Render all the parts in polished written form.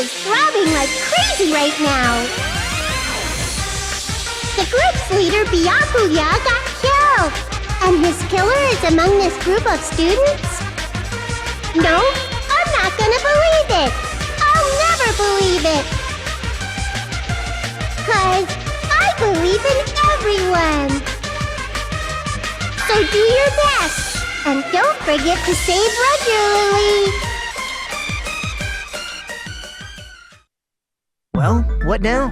is throbbing like crazy right now. The group's leader, Byakuya, got killed. And his killer is among this group of students? No, I'm not gonna believe it. I'll never believe it. 'Cause I believe in everyone. So do your best. And don't forget to save regularly. Well, what now?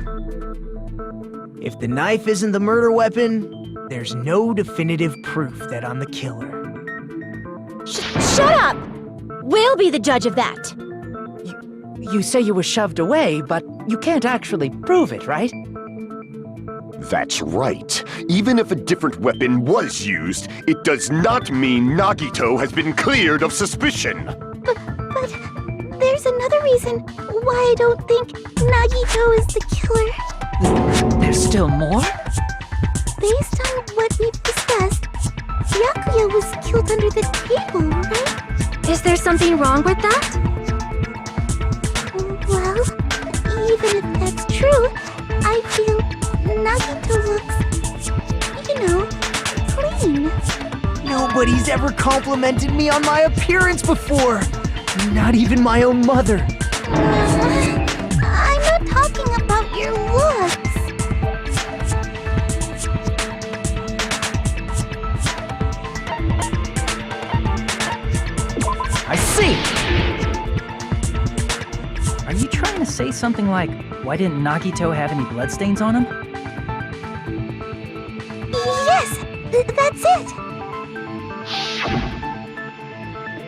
If the knife isn't the murder weapon, there's no definitive proof that I'm the killer. Shut up! We'll be the judge of that. You say you were shoved away, but you can't actually prove it, right? That's right. Even if a different weapon was used, it does not mean Nagito has been cleared of suspicion. But there's another reason why I don't think Nagito is the killer. There's still more? Based on what we've discussed, Byakuya was killed under the table, right? Is there something wrong with that? Well, even if that's true, I feel Nagito looks, clean. Nobody's ever complimented me on my appearance before. Not even my own mother. I'm not talking about your looks. I see! Are you trying to say something like, why didn't Nagito have any bloodstains on him? Yes, that's it.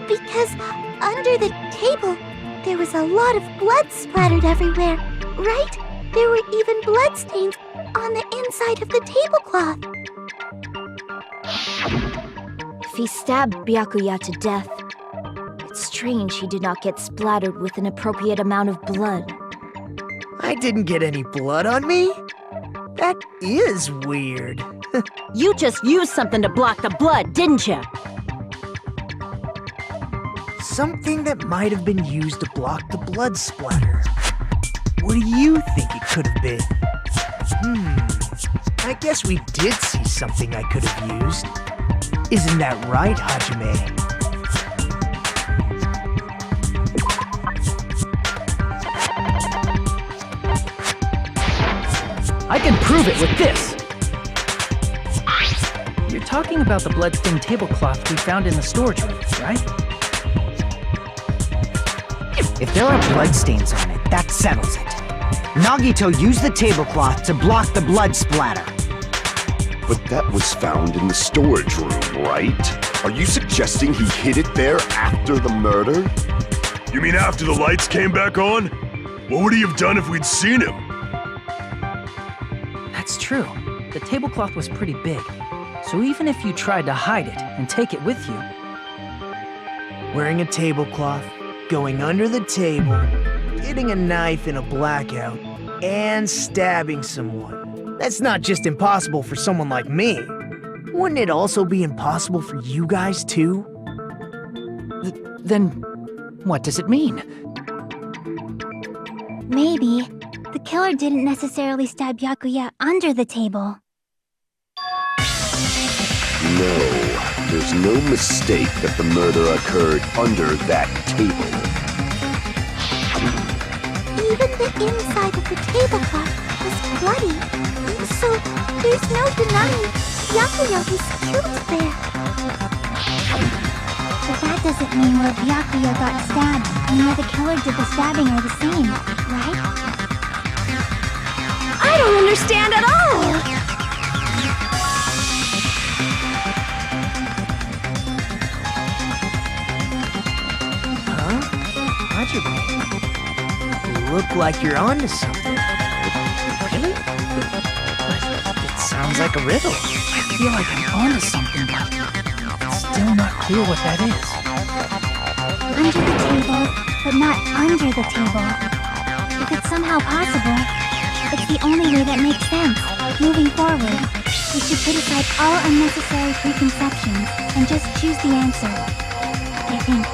Because under the table, there was a lot of blood splattered everywhere, right? There were even bloodstains on the inside of the tablecloth. If he stabbed Byakuya to death, it's strange he did not get splattered with an appropriate amount of blood. I didn't get any blood on me? That is weird. You just used something to block the blood, didn't you? Something that might have been used to block the blood splatter. What do you think it could have been? I guess we did see something I could have used. Isn't that right, Hajime? I can prove it with this! You're talking about the bloodstained tablecloth we found in the storage room, right? If there are bloodstains on it, that settles it. Nagito used the tablecloth to block the blood splatter. But that was found in the storage room, right? Are you suggesting he hid it there after the murder? You mean after the lights came back on? What would he have done if we'd seen him? That's true. The tablecloth was pretty big. So even if you tried to hide it and take it with you... Wearing a tablecloth, going under the table, getting a knife in a blackout, and stabbing someone. That's not just impossible for someone like me. Wouldn't it also be impossible for you guys too? Then, what does it mean? Maybe the killer didn't necessarily stab Byakuya under the table. No, there's no mistake that the murder occurred under that table. Even the inside of the tablecloth was bloody, so there's no denying Byakuya was killed there. But that doesn't mean where Byakuya got stabbed and where the killer did the stabbing are the same, right? I don't understand at all! Huh? Hajime, you look like you're onto something. Really? It sounds like a riddle. I feel like I'm onto something, but it's still not clear what that is. Under the table, but not under the table. If it's somehow possible, it's the only way that makes sense. Moving forward, we should put aside all unnecessary preconceptions and just choose the answer. I think.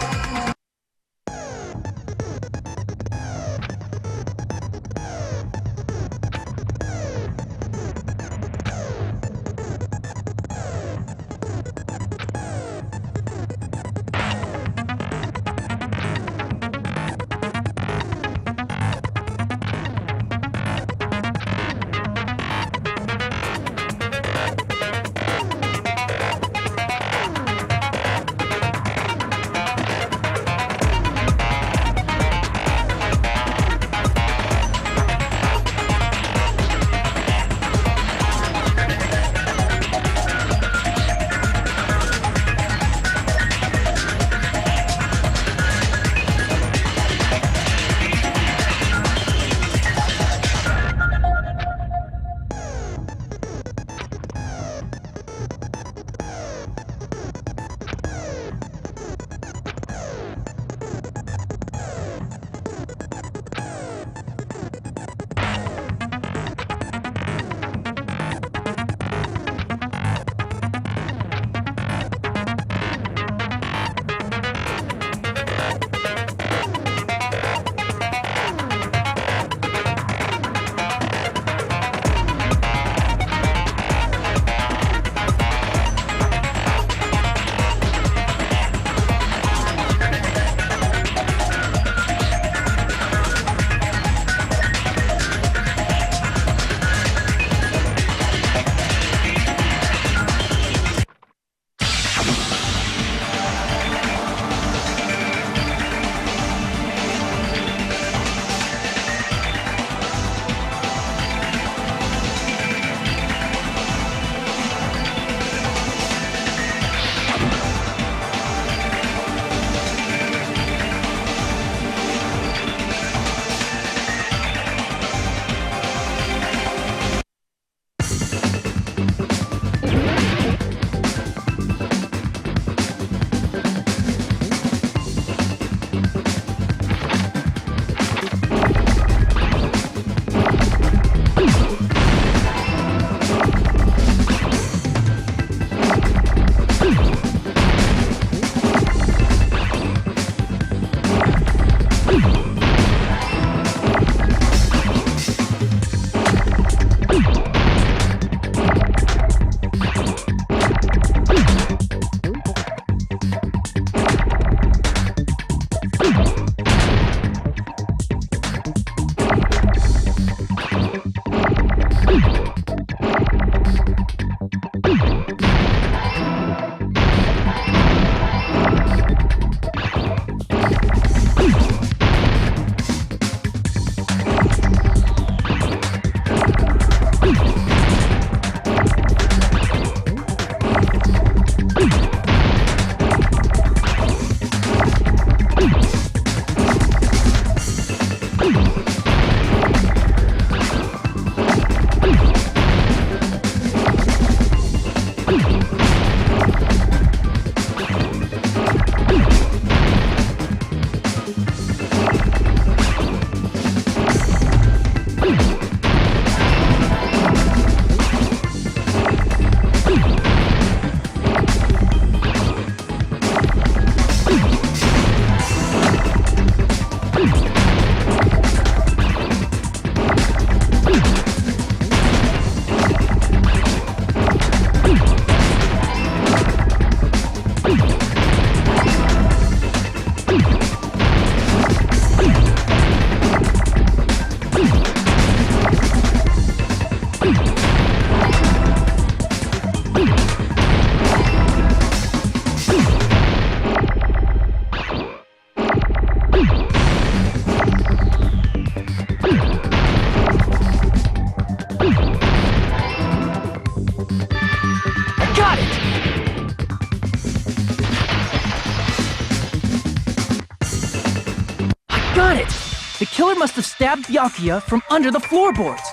killer must have stabbed Byakuya from under the floorboards.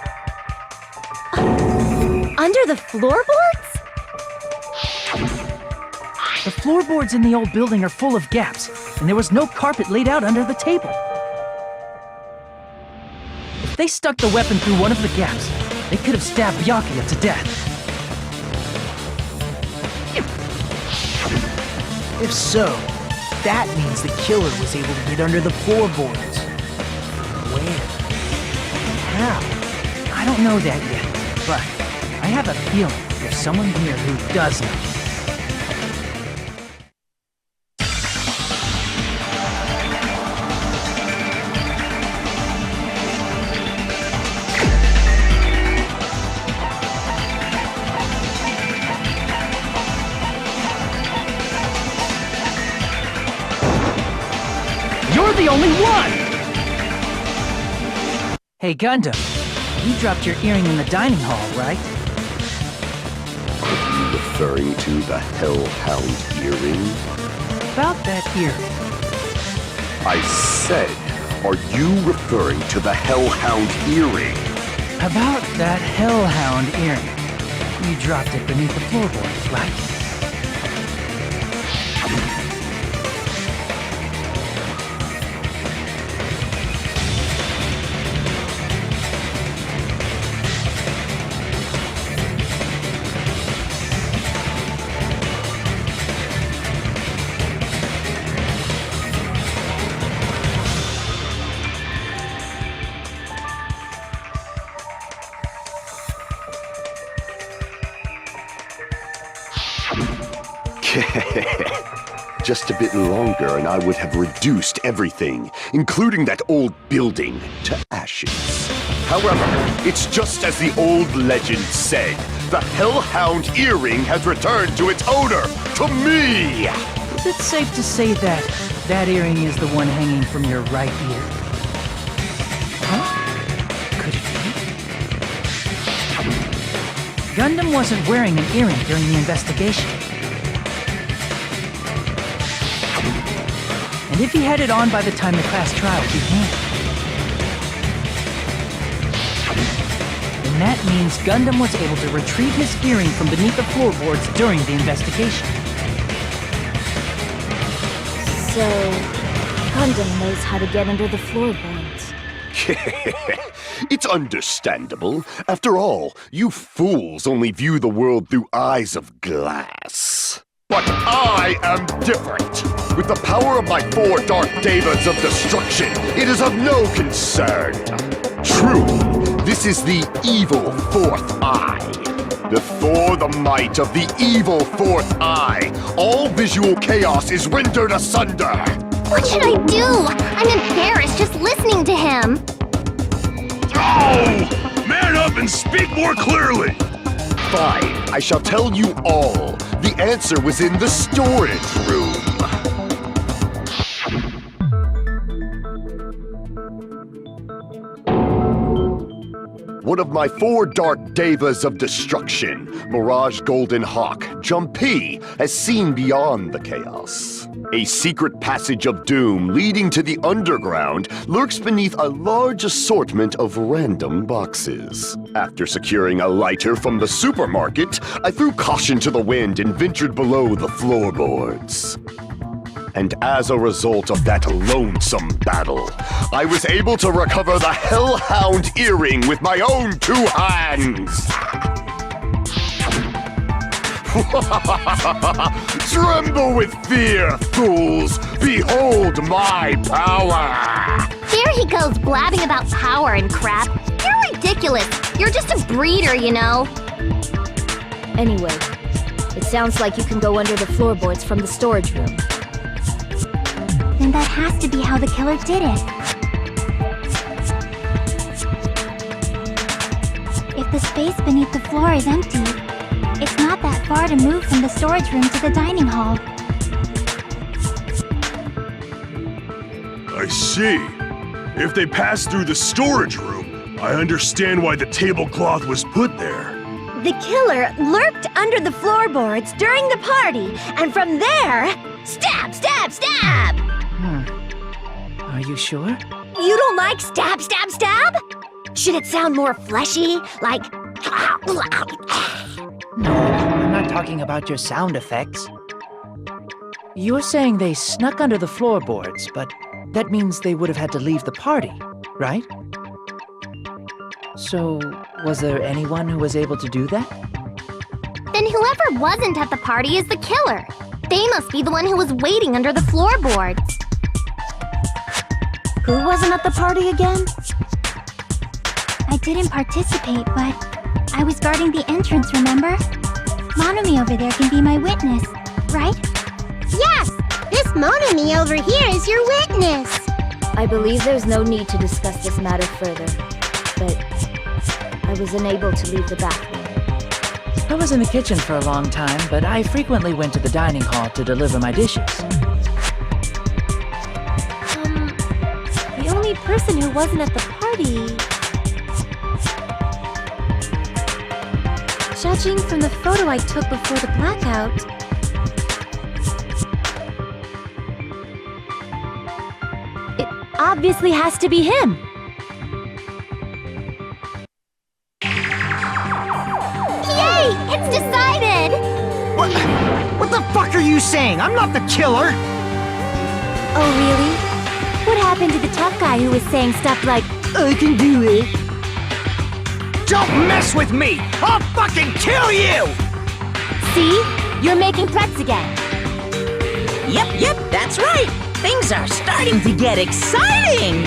Under the floorboards? The floorboards in the old building are full of gaps, and there was no carpet laid out under the table. If they stuck the weapon through one of the gaps, they could have stabbed Byakuya to death. If so, that means the killer was able to get under the floorboards. Where? How? I don't know that yet, but I have a feeling there's someone here who does know. You're the only one! Hey, Gundam, you dropped your earring in the dining hall, right? Are you referring to the Hellhound earring? About that earring. I said, are you referring to the Hellhound earring? About that Hellhound earring. You dropped it beneath the floorboards, right? Just a bit longer and I would have reduced everything, including that old building, to ashes. However, it's just as the old legend said. The Hellhound earring has returned to its owner, to me! Is it safe to say that that earring is the one hanging from your right ear? Huh? Could it be? Gundam wasn't wearing an earring during the investigation. And if he had it on by the time the class trial began, then that means Gundam was able to retrieve his earring from beneath the floorboards during the investigation. So, Gundam knows how to get under the floorboards. It's understandable. After all, you fools only view the world through eyes of glass. But I am different. With the power of my 4 Dark Devas of Destruction, it is of no concern. Truly, this is the evil 4th eye. Before the might of the evil 4th eye, all visual chaos is rendered asunder. What should I do? I'm embarrassed just listening to him. Oh! Man up and speak more clearly! Fine, I shall tell you all. The answer was in the storage room. One of my 4 Dark Devas of Destruction, Mirage Golden Hawk, Jumpy, has seen beyond the chaos. A secret passage of doom leading to the underground lurks beneath a large assortment of random boxes. After securing a lighter from the supermarket, I threw caution to the wind and ventured below the floorboards. And as a result of that lonesome battle, I was able to recover the Hellhound earring with my own 2 hands! Tremble with fear, fools! Behold my power! There he goes blabbing about power and crap. You're ridiculous. You're just a breeder, you know. Anyway, it sounds like you can go under the floorboards from the storage room. Then that has to be how the killer did it. If the space beneath the floor is empty, it's not that far to move from the storage room to the dining hall. I see. If they passed through the storage room, I understand why the tablecloth was put there. The killer lurked under the floorboards during the party, and from there, stab, stab, stab! Are you sure? You don't like stab, stab, stab? Should it sound more fleshy? Like... No, I'm not talking about your sound effects. You're saying they snuck under the floorboards, but that means they would have had to leave the party, right? So, was there anyone who was able to do that? Then whoever wasn't at the party is the killer. They must be the one who was waiting under the floorboards. Who wasn't at the party again? I didn't participate, but I was guarding the entrance, remember? Monami over there can be my witness, right? Yes! This Monami over here is your witness! I believe there's no need to discuss this matter further, but I was unable to leave the bathroom. I was in the kitchen for a long time, but I frequently went to the dining hall to deliver my dishes. The only person who wasn't at the party... Judging from the photo I took before the blackout... It obviously has to be him! Yay! It's decided! What the fuck are you saying? I'm not the killer! Oh, really? What happened to the tough guy who was saying stuff like, I can do it. Don't mess with me! I'll fucking kill you! see? You're making threats again. Yep, that's right. Things are starting to get exciting.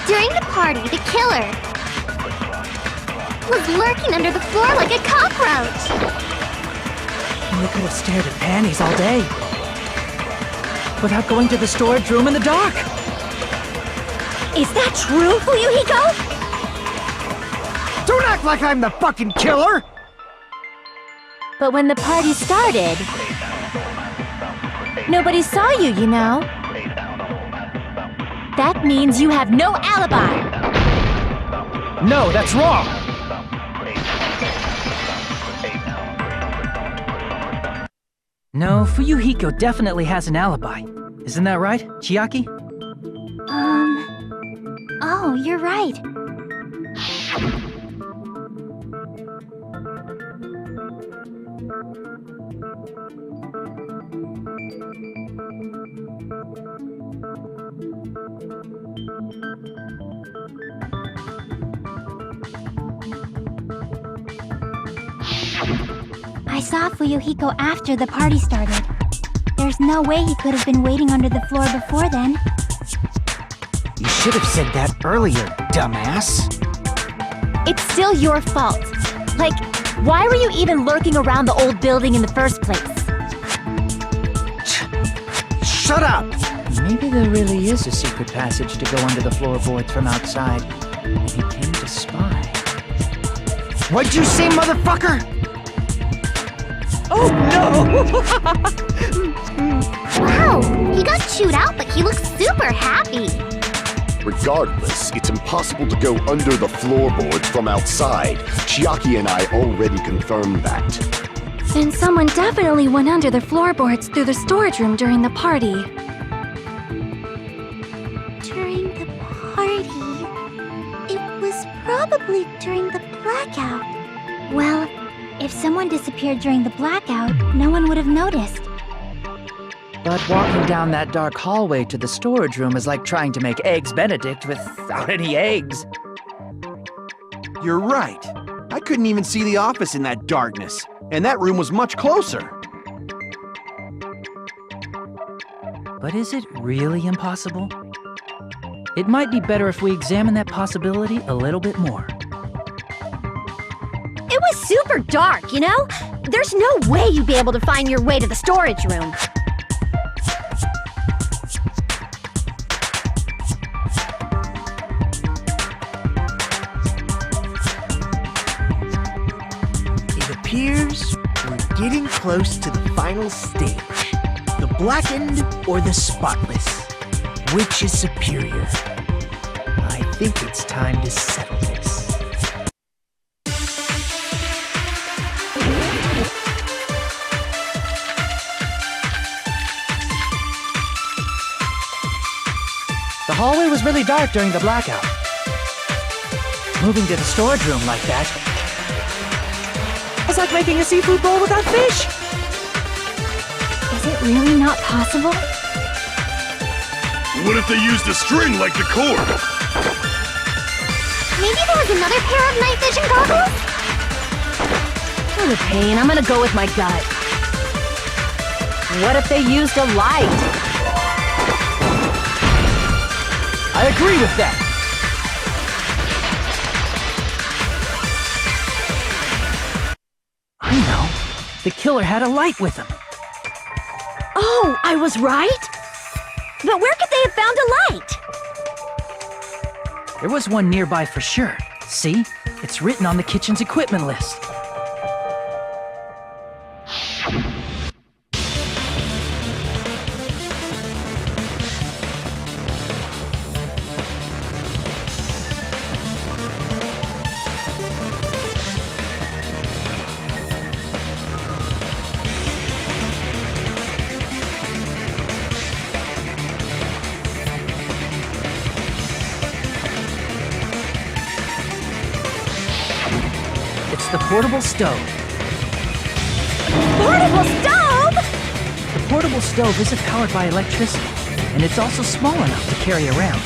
During the party, the killer was lurking under the floor like a cockroach. You could have stared at panties all day without going to the storage room in the dark. Is that true, Fuyuhiko? Don't act like I'm the fucking killer! But when the party started, nobody saw you, you know. That means you have no alibi. No, that's wrong! No, Fuyuhiko definitely has an alibi. Isn't that right, Chiaki? Oh, you're right. I saw Fuyuhiko after the party started. There's no way he could have been waiting under the floor before then. You should have said that earlier, dumbass. It's still your fault. Like, why were you even lurking around the old building in the first place? Shut up! Maybe there really is a secret passage to go under the floorboards from outside, and he came to spy. What'd you say, motherfucker? Oh no! Wow, he got chewed out, but he looks super happy. Regardless, it's impossible to go under the floorboards from outside. Chiaki and I already confirmed that. Then someone definitely went under the floorboards through the storage room during the party. During the party? It was probably during the blackout. Well, if someone disappeared during the blackout, no one would have noticed. But walking down that dark hallway to the storage room is like trying to make Eggs Benedict without any eggs. You're right. I couldn't even see the office in that darkness, and that room was much closer. But is it really impossible? It might be better if we examine that possibility a little bit more. It was super dark, you know? There's no way you'd be able to find your way to the storage room. It appears we're getting close to the final stage. The blackened or the spotless? Which is superior? I think it's time to settle this. The hallway was really dark during the blackout. Moving to the storage room like that was like making a seafood bowl without fish. Is it really not possible? What if they used a string like the cord? Maybe there was another pair of night vision goggles? For the pain, I'm gonna go with my gut. What if they used a light? I agree with that. I know. The killer had a light with him. Oh, I was right? But where could they have found a light? There was one nearby for sure. See? It's written on the kitchen's equipment list. It's the portable stove. Portable stove? The portable stove isn't powered by electricity, and it's also small enough to carry around.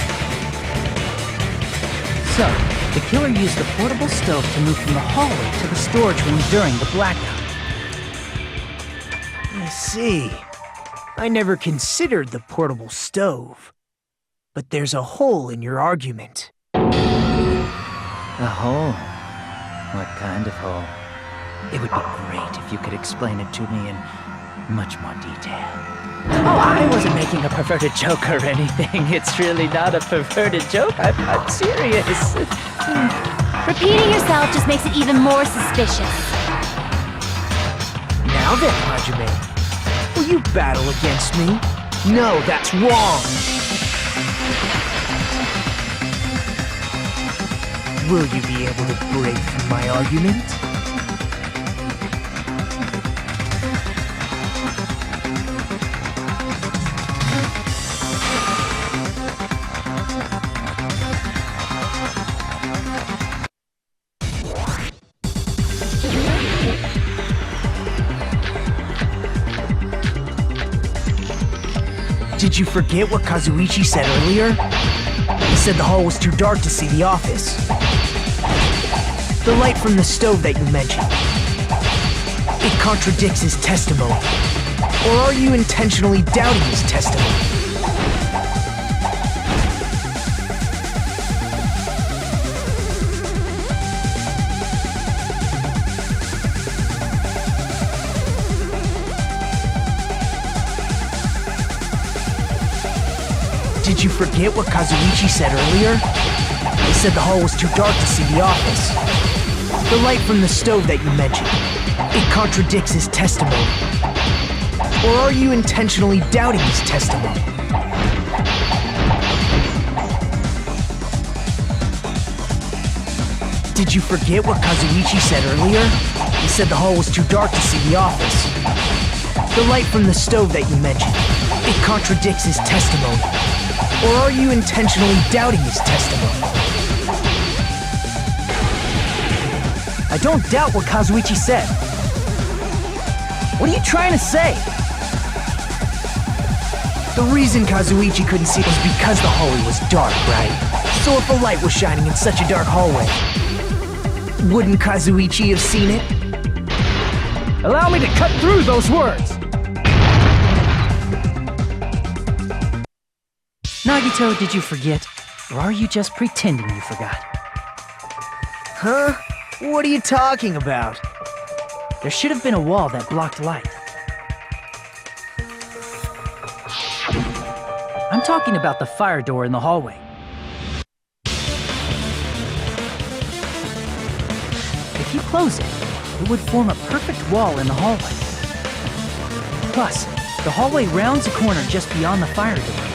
So, the killer used the portable stove to move from the hallway to the storage room during the blackout. I see. I never considered the portable stove. But there's a hole in your argument. A hole? What kind of hole? It would be great if you could explain it to me in much more detail. Oh, I wasn't making a perverted joke or anything. It's really not a perverted joke. I'm serious. Repeating yourself just makes it even more suspicious. Now then, Hajime, will you battle against me? No, that's wrong! Will you be able to break through my argument? Did you forget what Kazuichi said earlier? He said the hall was too dark to see the office. The light from the stove that you mentioned. It contradicts his testimony. Or are you intentionally doubting his testimony? Did you forget what Kazuichi said earlier? He said the hall was too dark to see the office. The light from the stove that you mentioned. It contradicts his testimony. Or are you intentionally doubting his testimony? Did you forget what Kazuichi said earlier? He said the hall was too dark to see the office. The light from the stove that you mentioned. It contradicts his testimony. Or are you intentionally doubting his testimony? I don't doubt what Kazuichi said. What are you trying to say? The reason Kazuichi couldn't see was because the hallway was dark, right? So if a light was shining in such a dark hallway, wouldn't Kazuichi have seen it? Allow me to cut through those words! Nagito, did you forget? Or are you just pretending you forgot? Huh? What are you talking about? There should have been a wall that blocked light. I'm talking about the fire door in the hallway. If you close it, it would form a perfect wall in the hallway. Plus, the hallway rounds a corner just beyond the fire door.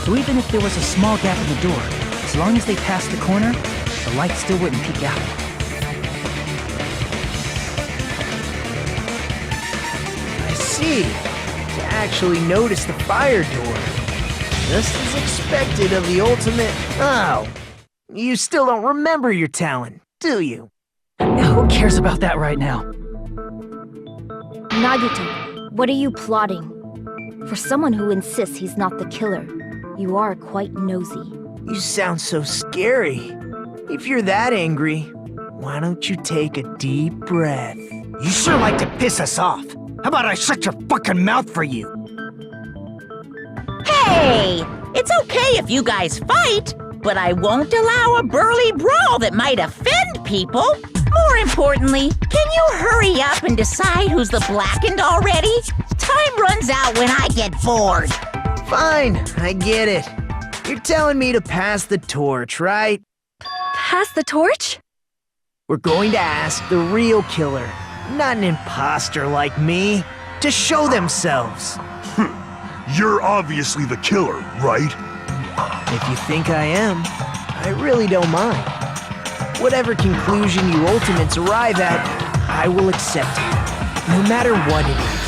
So even if there was a small gap in the door, as long as they passed the corner, the light still wouldn't peek out. I see. To actually notice the fire door. Just as expected of the ultimate... Oh. You still don't remember your talent, do you? Who cares about that right now? Nagito, what are you plotting? For someone who insists he's not the killer, you are quite nosy. You sound so scary. If you're that angry, why don't you take a deep breath? You sure like to piss us off. How about I shut your fucking mouth for you? Hey! It's okay if you guys fight, but I won't allow a burly brawl that might offend people. More importantly, can you hurry up and decide who's the blackened already? Time runs out when I get bored. Fine, I get it. You're telling me to pass the torch, right? Pass the torch? We're going to ask the real killer, not an imposter like me, to show themselves. You're obviously the killer, right? If you think I am, I really don't mind. Whatever conclusion you ultimates arrive at, I will accept it, no matter what it is.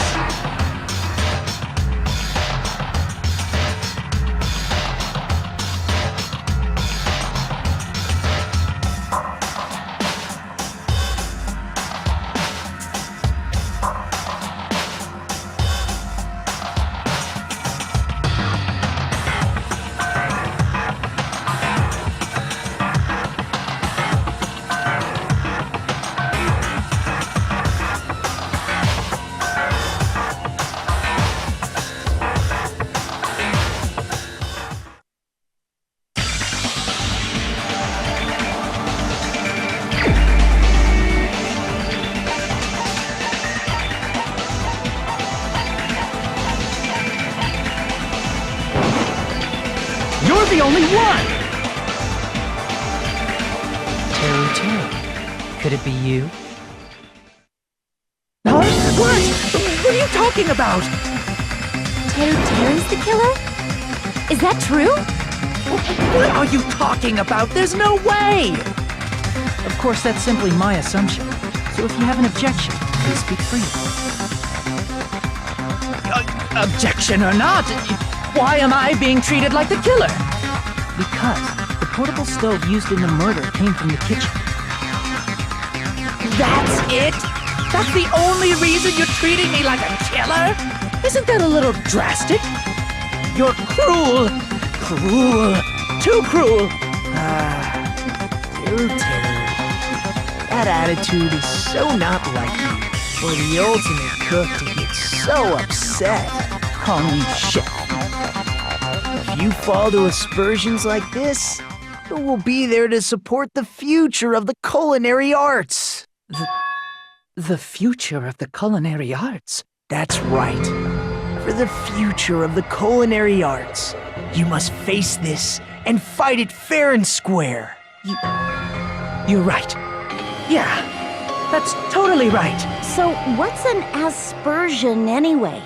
You're the only one! Teru. Could it be you? Huh? What? What are you talking about? Teru's the killer? Is that true? What are you talking about? There's no way! Of course, that's simply my assumption. So if you have an objection, please speak freely. Objection or not, why am I being treated like the killer? Because the portable stove used in the murder came from the kitchen. That's it? That's the only reason you're treating me like a killer? Isn't that a little drastic? You're cruel. Cruel. Too cruel. Teru. That attitude is so not like you. For the ultimate cook to get so upset. Call me chef. If you fall to aspersions like this, who will be there to support the future of the culinary arts? The future of the culinary arts? That's right. For the future of the culinary arts, you must face this and fight it fair and square. You're right. Yeah, that's totally right. So what's an aspersion anyway?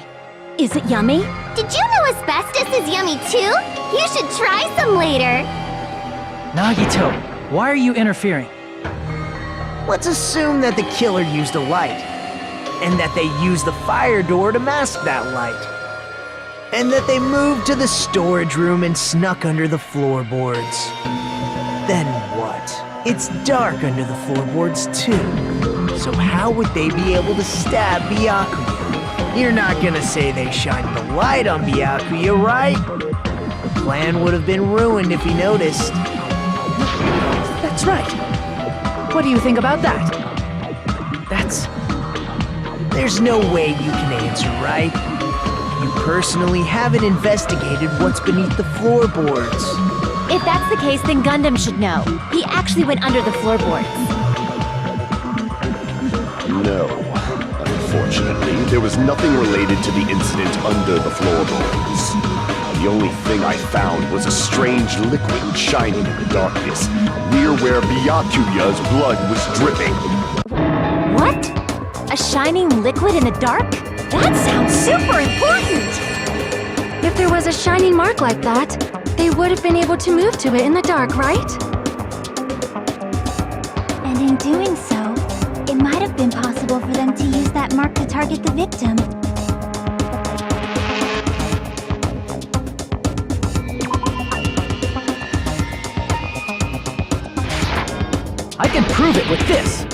Is it yummy? Did you know asbestos is yummy too? You should try some later. Nagito, why are you interfering? Let's assume that the killer used a light, and that they used the fire door to mask that light, and that they moved to the storage room and snuck under the floorboards. Then what? It's dark under the floorboards too, so how would they be able to stab Byakuya? You're not gonna say they shined the light on Byakuya, right? The plan would have been ruined if he noticed. That's right. What do you think about that? That's... There's no way you can answer, right? You personally haven't investigated what's beneath the floorboards. If that's the case, then Gundam should know. He actually went under the floorboards. No. Unfortunately, there was nothing related to the incident under the floorboards. The only thing I found was a strange liquid shining in the darkness, near where Byakuya's blood was dripping. What? A shining liquid in the dark? That sounds super important! If there was a shining mark like that, they would have been able to move to it in the dark, right? And in doing so, it might have been possible for them to use that mark to target the victim. I can prove it with this!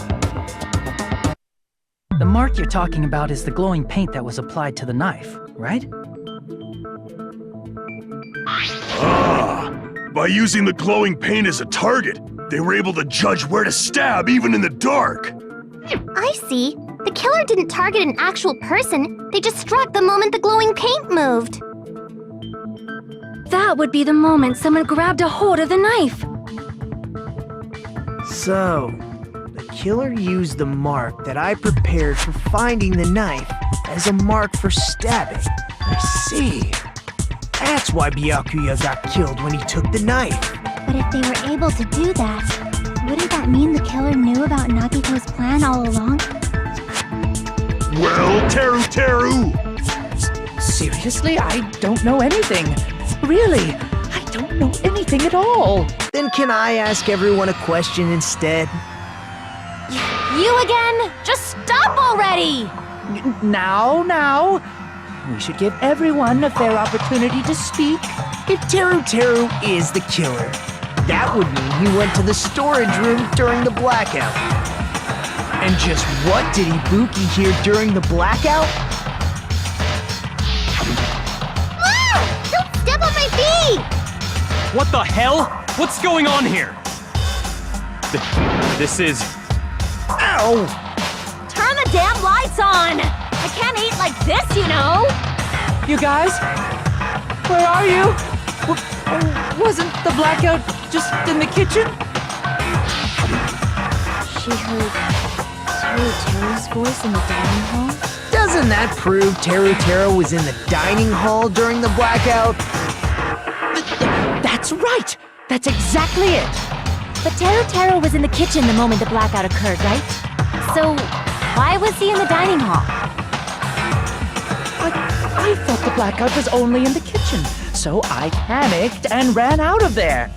The mark you're talking about is the glowing paint that was applied to the knife, right? Ah! By using the glowing paint as a target, they were able to judge where to stab even in the dark. I see. The killer didn't target an actual person. They just struck the moment the glowing paint moved. That would be the moment someone grabbed a hold of the knife. So, the killer used the mark that I prepared for finding the knife as a mark for stabbing. I see. That's why Byakuya got killed when he took the knife. But if they were able to do that, wouldn't that mean the killer knew about Nagito's plan all along? Well, Teru! Seriously? I don't know anything. Really, I don't know anything at all. Then can I ask everyone a question instead? You again? Just stop already! Now. We should give everyone a fair opportunity to speak. If Teru is the killer, that would mean he went to the storage room during the blackout. And just what did Ibuki hear during the blackout? Ah! Don't step on my feet! What the hell? What's going on here? This is... Ow! Turn the damn lights on! I can't eat like this, you know! You guys? Where are you? Wasn't the blackout just in the kitchen? She heard Teru's voice in the dining hall? Doesn't that prove Teru was in the dining hall during the blackout? That's right! That's exactly it! But Teru was in the kitchen the moment the blackout occurred, right? So, why was he in the dining hall? I thought the blackout was only in the kitchen, so I panicked and ran out of there.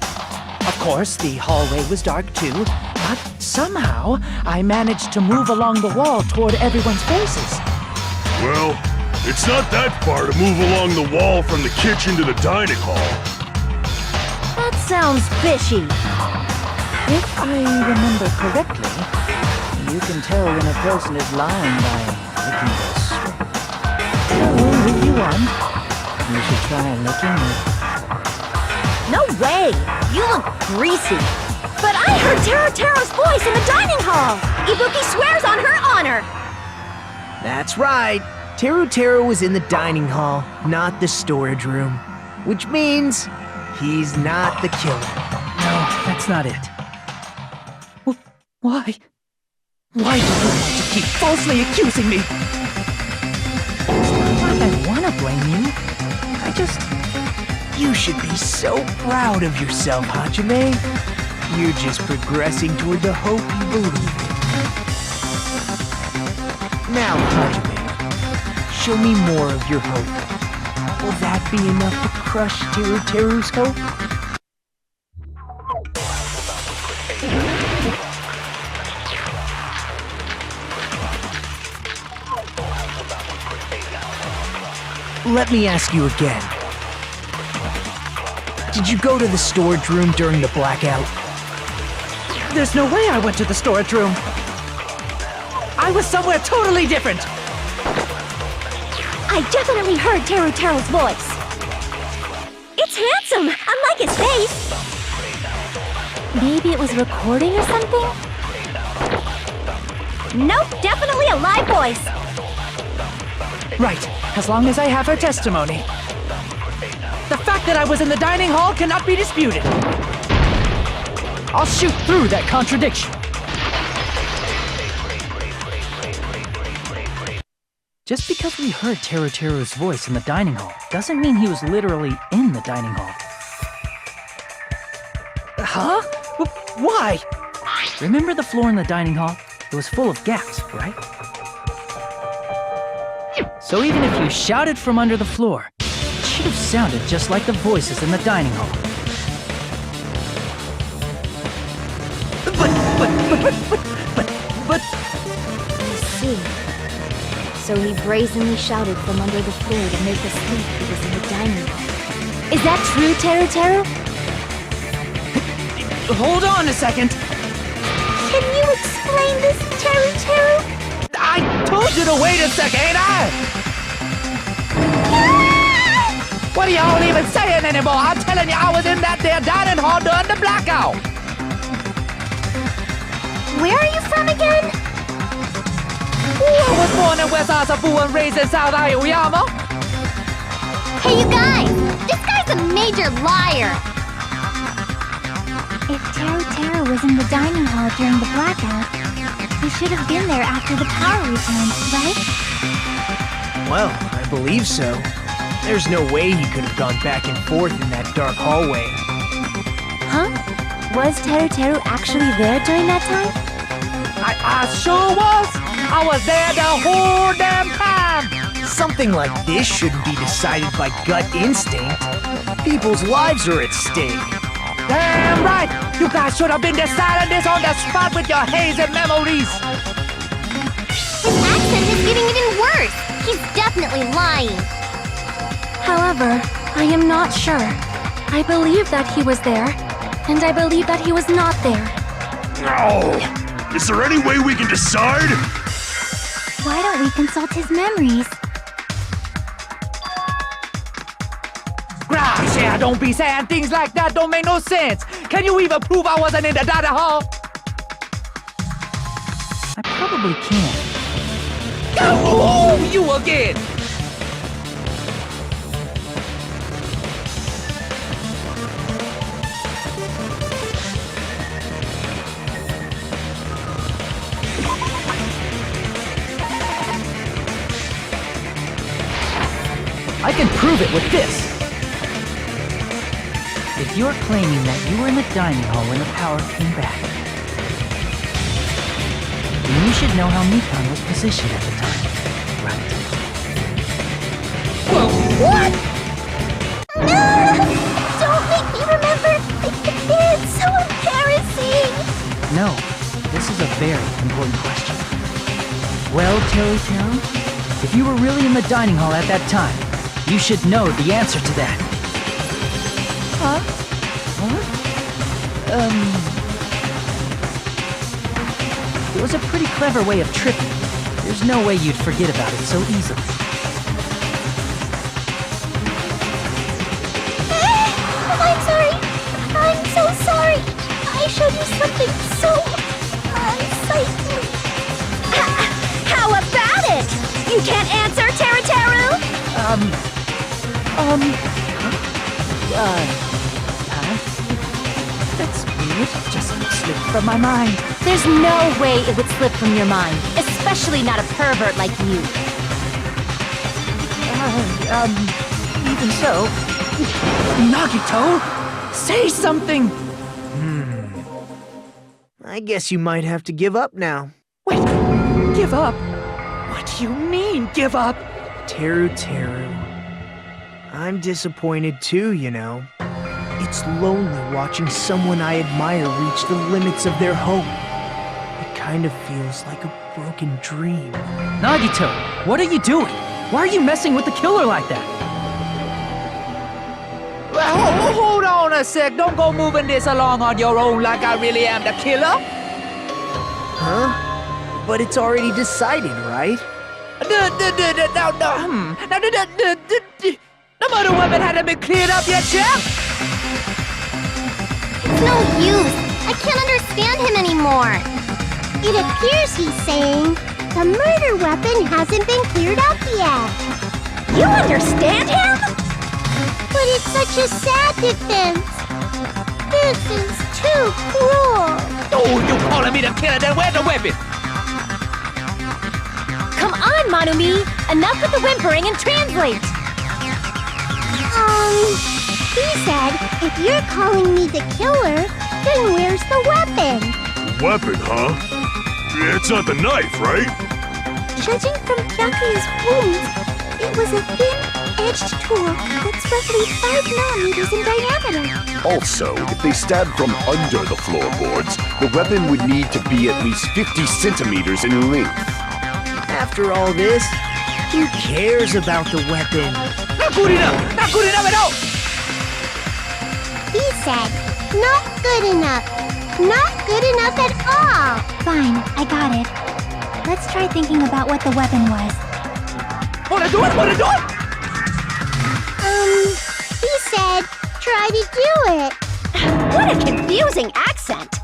Of course, the hallway was dark too, but somehow I managed to move along the wall toward everyone's faces. Well, it's not that far to move along the wall from the kitchen to the dining hall. That sounds fishy. If I remember correctly, you can tell when a person is lying by licking their sweat. So, if you want, you should try licking it. No way! You look greasy. But I heard Teru's voice in the dining hall! Ibuki swears on her honor! That's right. Teru was in the dining hall, not the storage room. Which means he's not the killer. No, that's not it. Why? Why do you want to keep falsely accusing me? It's not like I want to blame you. I just... You should be so proud of yourself, Hajime. You're just progressing toward the hope you believe in. Now, Hajime, show me more of your hope. Will that be enough to crush Teru's hope? Let me ask you again. Did you go to the storage room during the blackout? There's no way I went to the storage room. I was somewhere totally different. I definitely heard Teru's voice. It's handsome, unlike his face. Maybe it was recording or something? Nope, definitely a live voice. Right, as long as I have her testimony. The fact that I was in the dining hall cannot be disputed. I'll shoot through that contradiction. Just because we heard Teruteru's voice in the dining hall doesn't mean he was literally in the dining hall. Huh? Why? Remember the floor in the dining hall? It was full of gaps, right? So even if you shouted from under the floor, it should have sounded just like the voices in the dining hall. But... I see. So he brazenly shouted from under the floor to make us think he was in the dining hall. Is that true, Teru? Hold on a second. Can you explain this, Teru? I told you to wait a second, ain't I? What are y'all even saying anymore? I'm telling you, I was in that there dining hall during the blackout. Where are you from again? I was born in West Asafu and raised in South Aoyama. Hey, you guys! This guy's a major liar! If Teru was in the dining hall during the blackout, he should have been there after the power returned, right? Well, I believe so. There's no way he could have gone back and forth in that dark hallway. Huh? Was Teru actually there during that time? I sure was! I was there the whole damn time! Something like this shouldn't be decided by gut instinct. People's lives are at stake. Damn right! You guys should have been deciding this on the spot with your hazy memories! His accent is getting even worse! He's definitely lying! However, I am not sure. I believe that he was there, and I believe that he was not there. Oh! Is there any way we can decide? Why don't we consult his memories? Gracia, don't be saying things like that, don't make no sense! Can you even prove I wasn't in the dining hall? I probably can. Oh, you again! I can prove it with this! If you're claiming that you were in the dining hall when the power came back, then you should know how Mikan was positioned at the time, right? Whoa, what? No! Don't make me remember! It's so embarrassing! No, this is a very important question. Well, Teru, if you were really in the dining hall at that time, you should know the answer to that. Huh? It was a pretty clever way of tricking. There's no way you'd forget about it so easily. I'm sorry. I'm so sorry. I showed you something so unsightly. How about it? You can't answer, Teru? That's weird. Just slipped from my mind. There's no way it would slip from your mind, especially not a pervert like you. Even so... Nagito! Say something! I guess you might have to give up now. Wait, give up? What do you mean, give up? Teru. I'm disappointed too, you know. It's lonely watching someone I admire reach the limits of their hope. It kind of feels like a broken dream. Nagito, what are you doing? Why are you messing with the killer like that? Hold on a sec. Don't go moving this along on your own like I really am the killer. Huh? But it's already decided, right? The murder weapon hadn't been cleared up yet, Jeff! It's no use. I can't understand him anymore. It appears he's saying the murder weapon hasn't been cleared up yet. You understand him? But it's such a sad defense. This is too cruel. Oh, you calling me the killer? Then where's the weapon? Come on, Monumi! Enough with the whimpering and translate! He said, if you're calling me the killer, then where's the weapon? Weapon, huh? It's not the knife, right? Judging from Byakuya's wounds, it was a thin-edged tool that's roughly 5 millimeters in diameter. Also, if they stabbed from under the floorboards, the weapon would need to be at least 50 centimeters in length. After all this, who cares about the weapon? Not good enough! Not good enough at all! He said, not good enough. Not good enough at all. Fine, I got it. Let's try thinking about what the weapon was. Wanna do it? Wanna do it? He said, try to do it. What a confusing accent!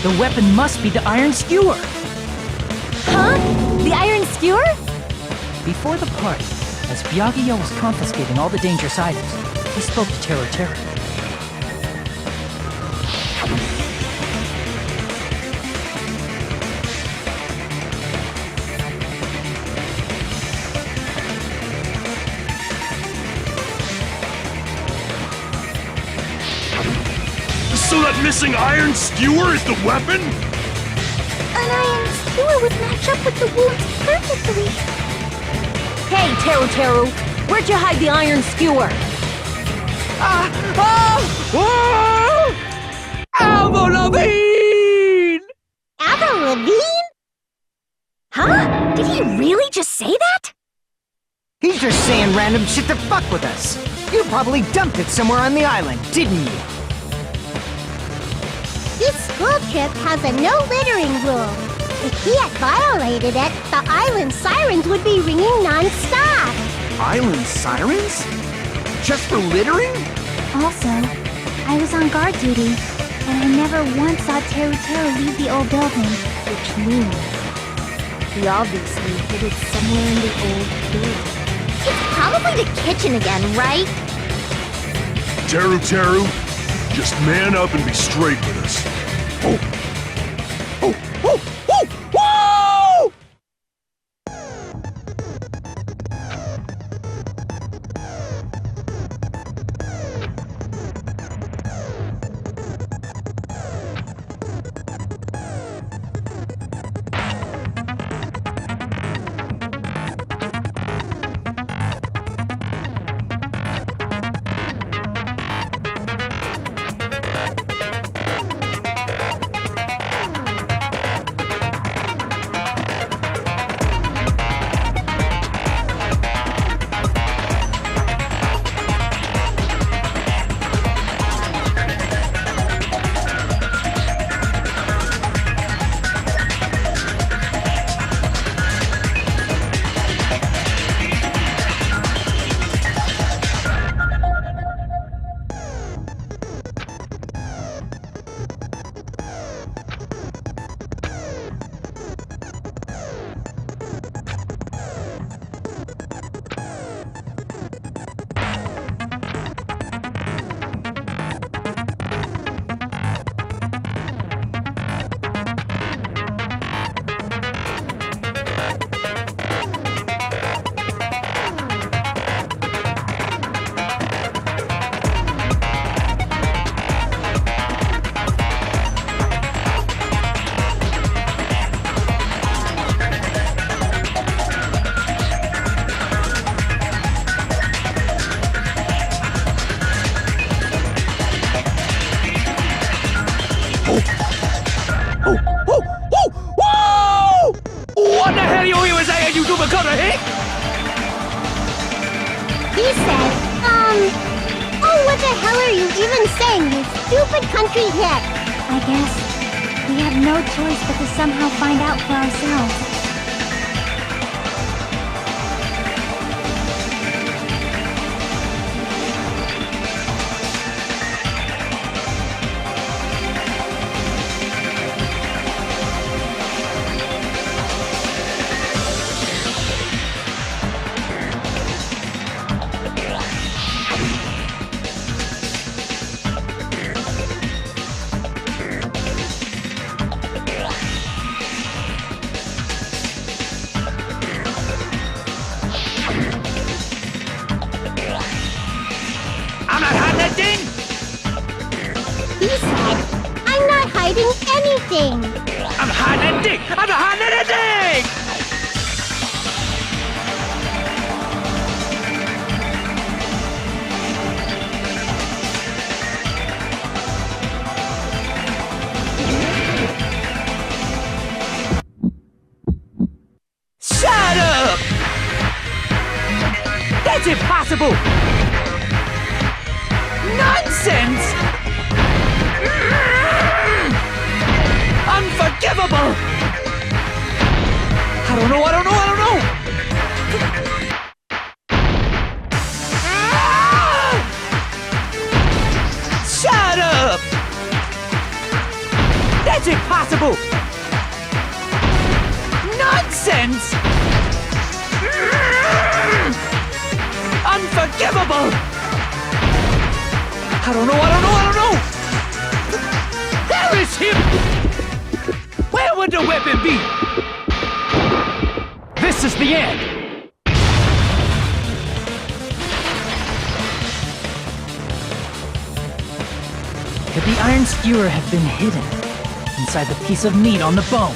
The weapon must be the iron skewer. Huh? The iron skewer? Before the party, as Byakuya was confiscating all the dangerous items, he spoke to Teru. So that missing iron skewer is the weapon? An iron skewer would match up with the wounds perfectly. Hey, Teru, where'd you hide the iron skewer? Avril Lavigne! Avril Lavigne? Huh? Did he really just say that? He's just saying random shit to fuck with us. You probably dumped it somewhere on the island, didn't you? This school trip has a no littering rule. If he had violated it, the island sirens would be ringing non-stop. Island sirens? Just for littering? Also, I was on guard duty, and I never once saw Teru leave the old building, which means He obviously hid it somewhere in the old building. It's probably the kitchen again, right? Teru, just man up and be straight with us. What the hell you even saying, you stupid cutter hick? He said, oh, what the hell are you even saying, you stupid country hick? I guess we have no choice but to somehow find out for ourselves. He said, I'm not hiding anything. I'm hiding anything! I'm not hiding anything! Shut up! That's impossible! Nonsense! Unforgivable! I don't know! Ah! Shut up! That's impossible! Nonsense! Unforgivable! I don't know! There is him! Where would the weapon be? This is the end! Could the iron skewer have been hidden inside the piece of meat on the bone?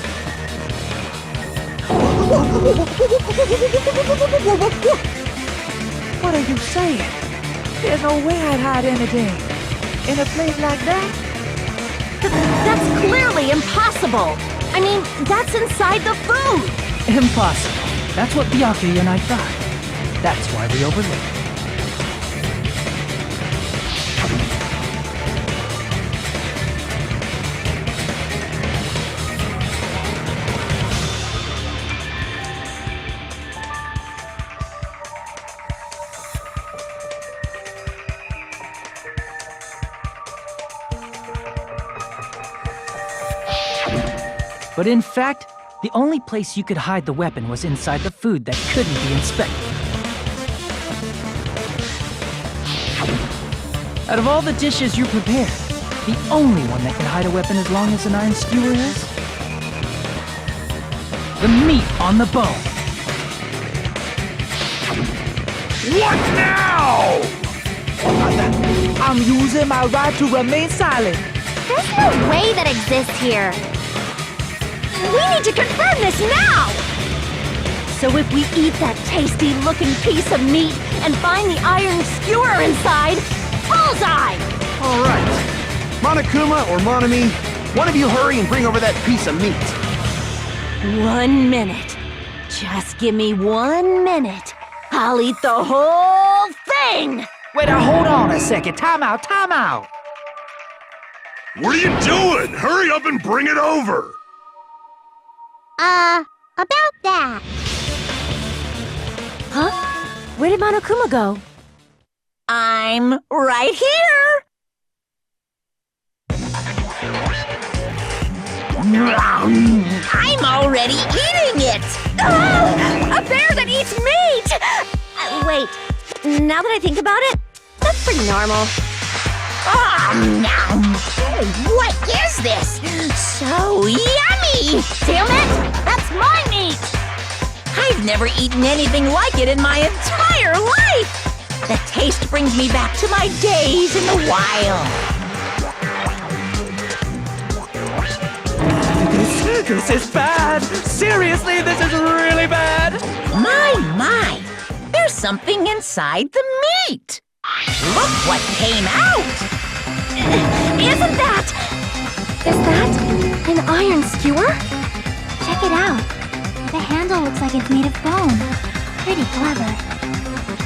What are you saying? There's no way I'd hide anything in a place like that. That's clearly impossible! I mean, that's inside the food! Impossible. That's what Byakuya and I thought. That's why we overlooked it. But in fact, The only place you could hide the weapon was inside the food that couldn't be inspected. Out of all the dishes you prepared, the only one that can hide a weapon as long as an iron skewer is the meat on the bone. What now? I'm using my right to remain silent. There's no way that exists here. We need to confirm this now! So if we eat that tasty-looking piece of meat and find the iron skewer inside, bullseye! All right. Monokuma or Monami, one of you hurry and bring over that piece of meat. 1 minute. Just give me 1 minute. I'll eat the whole thing! Wait, hold on a second. Time out, time out. What are you doing? Hurry up and bring it over! About that. Huh? Where did Monokuma go? I'm right here! I'm already eating it! A bear that eats meat! Wait, now that I think about it, that's pretty normal. What is this? So yummy! Damn it! That's my meat! I've never eaten anything like it in my entire life! The taste brings me back to my days in the wild. This is bad! Seriously, this is really bad! My! There's something inside the meat! Look what came out! Isn't that... Is that an iron skewer? Check it out. The handle looks like it's made of bone. Pretty clever.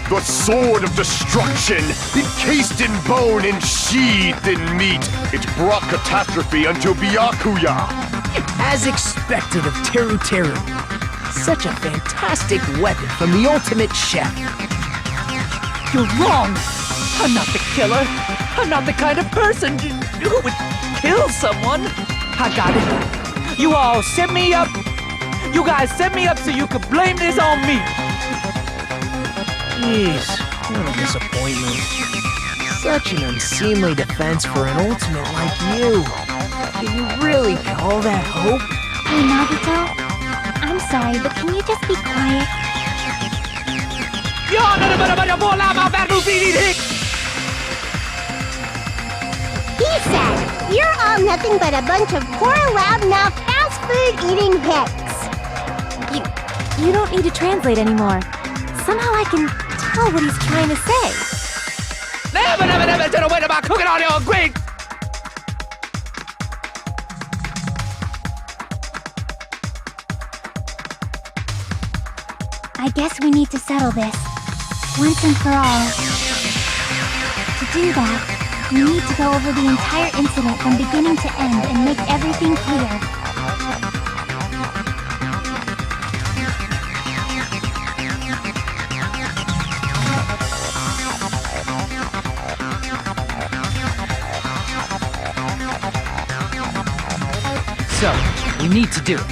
The sword of destruction, encased in bone and sheathed in meat. It brought catastrophe unto Byakuya. As expected of Teru Teru. Such a fantastic weapon from the ultimate chef. You're wrong! I'm not the killer! I'm not the kind of person who would kill someone! I got it. You all set me up. You guys set me up so you could blame this on me. Jeez, what a disappointment. Such an unseemly defense for an ultimate like you. Can you really call that hope? Hey, Nagito. I'm sorry, but can you just be quiet? He said, you're all nothing but a bunch of poor, loudmouth, fast food eating hicks. You don't need to translate anymore. Somehow I can tell what he's trying to say. Never to the way about cooking all your great. I guess we need to settle this, once and for all. To do that, we need to go over the entire incident from beginning to end and make everything clear. So, we need to do it.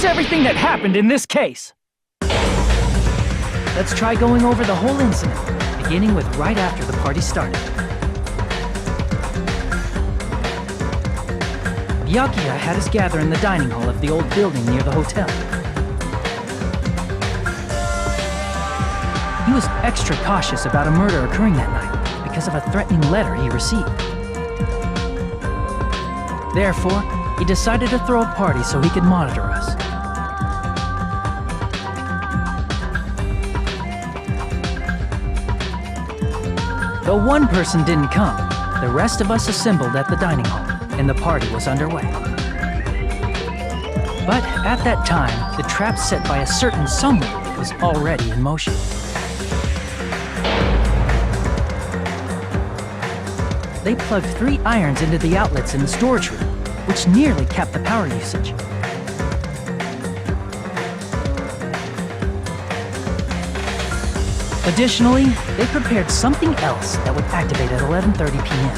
everything that happened in this case. Let's try going over the whole incident, beginning with right after the party started. Byakuya had us gather in the dining hall of the old building near the hotel. He was extra cautious about a murder occurring that night because of a threatening letter he received. Therefore, he decided to throw a party so he could monitor us. Though one person didn't come, the rest of us assembled at the dining hall, and the party was underway. But at that time, the trap set by a certain someone was already in motion. They plugged 3 irons into the outlets in the storage room, which nearly capped the power usage. Additionally, they prepared something else that would activate at 11:30 p.m.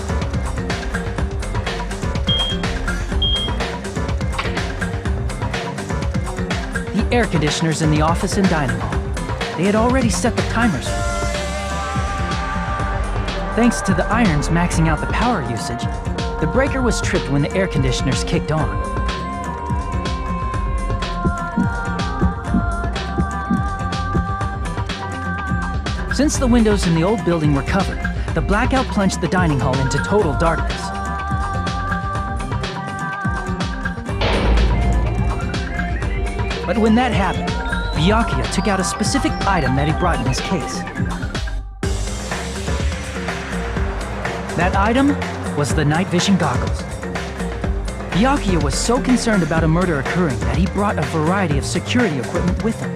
The air conditioners in the office and dining hall. They had already set the timers for these. Thanks to the irons maxing out the power usage, the breaker was tripped when the air conditioners kicked on. Since the windows in the old building were covered, the blackout plunged the dining hall into total darkness. But when that happened, Byakuya took out a specific item that he brought in his case. That item was the night vision goggles. Byakuya was so concerned about a murder occurring that he brought a variety of security equipment with him.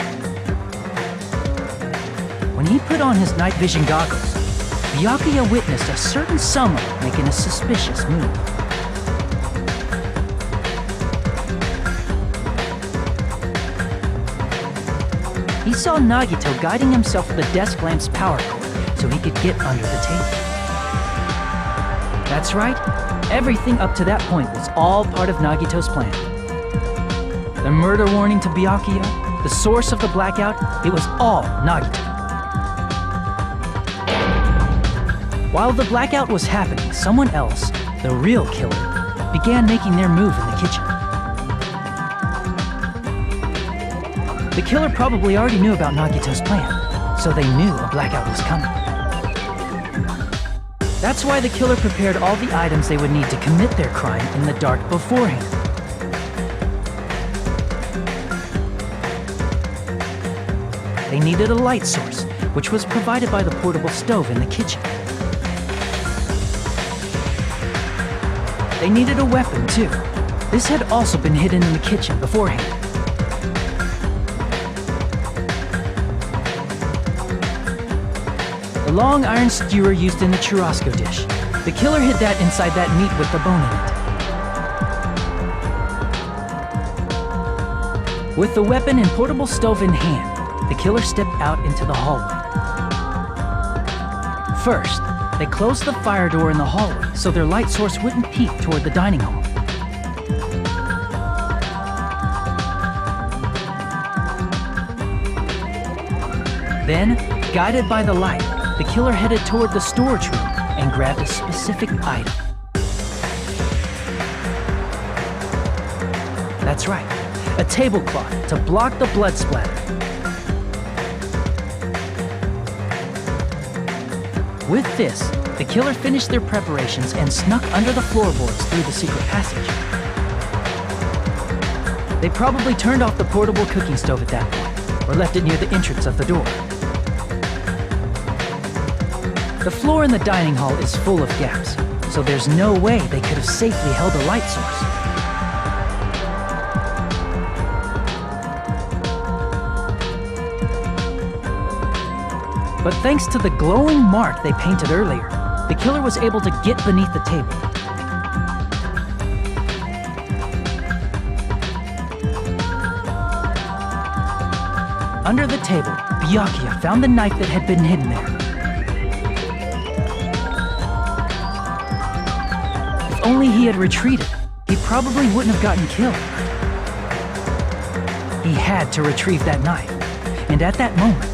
When he put on his night vision goggles, Byakuya witnessed a certain someone making a suspicious move. He saw Nagito guiding himself with the desk lamp's power cord so he could get under the table. That's right, everything up to that point was all part of Nagito's plan. The murder warning to Byakuya, the source of the blackout, it was all Nagito. While the blackout was happening, someone else, the real killer, began making their move in the kitchen. The killer probably already knew about Nagito's plan, so they knew a blackout was coming. That's why the killer prepared all the items they would need to commit their crime in the dark beforehand. They needed a light source, which was provided by the portable stove in the kitchen. They needed a weapon, too. This had also been hidden in the kitchen beforehand. The long iron skewer used in the churrasco dish. The killer hid that inside that meat with the bone in it. With the weapon and portable stove in hand, the killer stepped out into the hallway. First, they closed the fire door in the hallway so their light source wouldn't peek toward the dining hall. Then, guided by the light, the killer headed toward the storage room and grabbed a specific item. That's right, a tablecloth to block the blood splatter. With this, the killer finished their preparations and snuck under the floorboards through the secret passage. They probably turned off the portable cooking stove at that point, or left it near the entrance of the door. The floor in the dining hall is full of gaps, so there's no way they could have safely held a light source. But thanks to the glowing mark they painted earlier, the killer was able to get beneath the table. Under the table, Byakuya found the knife that had been hidden there. If only he had retreated, he probably wouldn't have gotten killed. He had to retrieve that knife. And at that moment,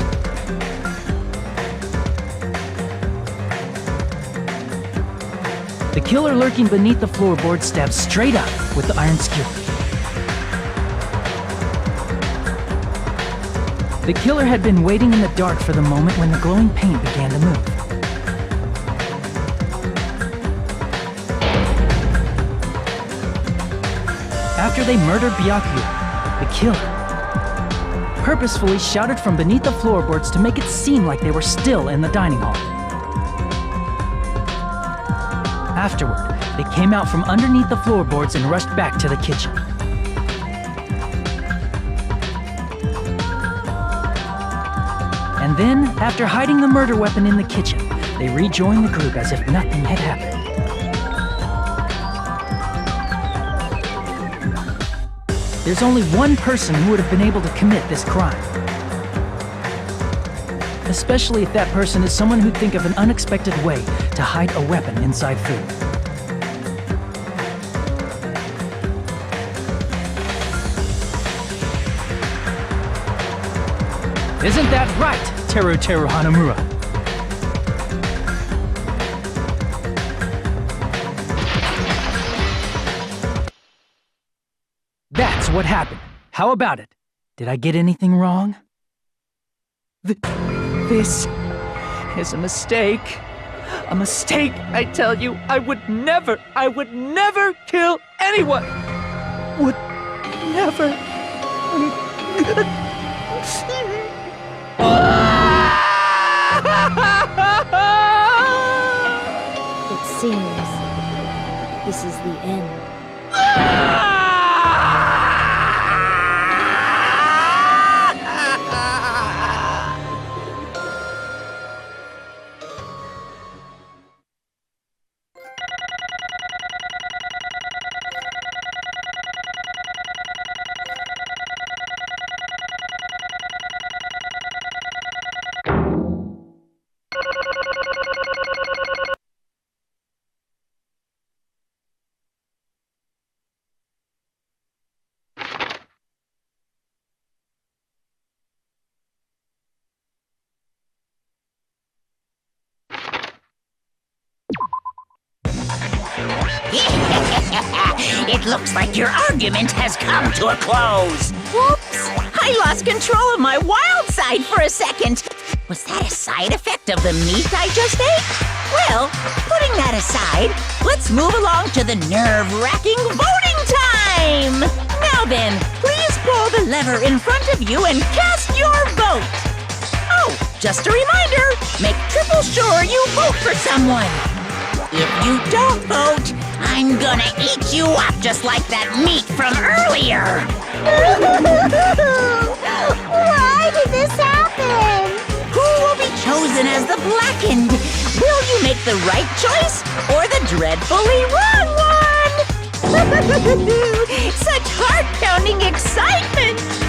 the killer lurking beneath the floorboard stabbed straight up with the iron skewer. The killer had been waiting in the dark for the moment when the glowing paint began to move. After they murdered Byakuya, the killer purposefully shouted from beneath the floorboards to make it seem like they were still in the dining hall. Afterward, they came out from underneath the floorboards and rushed back to the kitchen. And then, after hiding the murder weapon in the kitchen, they rejoined the group as if nothing had happened. There's only one person who would have been able to commit this crime. Especially if that person is someone who'd think of an unexpected way to hide a weapon inside food. Isn't that right, Teru Teru Hanamura? That's what happened. How about it? Did I get anything wrong? This is a mistake. A mistake, I tell you. I would never kill anyone. Would never. It seems this is the end. It looks like your argument has come to a close. Whoops! I lost control of my wild side for a second. Was that a side effect of the meat I just ate? Well, putting that aside, let's move along to the nerve-wracking voting time! Now then, please pull the lever in front of you and cast your vote! Oh, just a reminder, make triple sure you vote for someone. If you don't vote, I'm gonna eat you up just like that meat from earlier! Why did this happen? Who will be chosen as the blackened? Will you make the right choice or the dreadfully wrong one? Such heart-pounding excitement!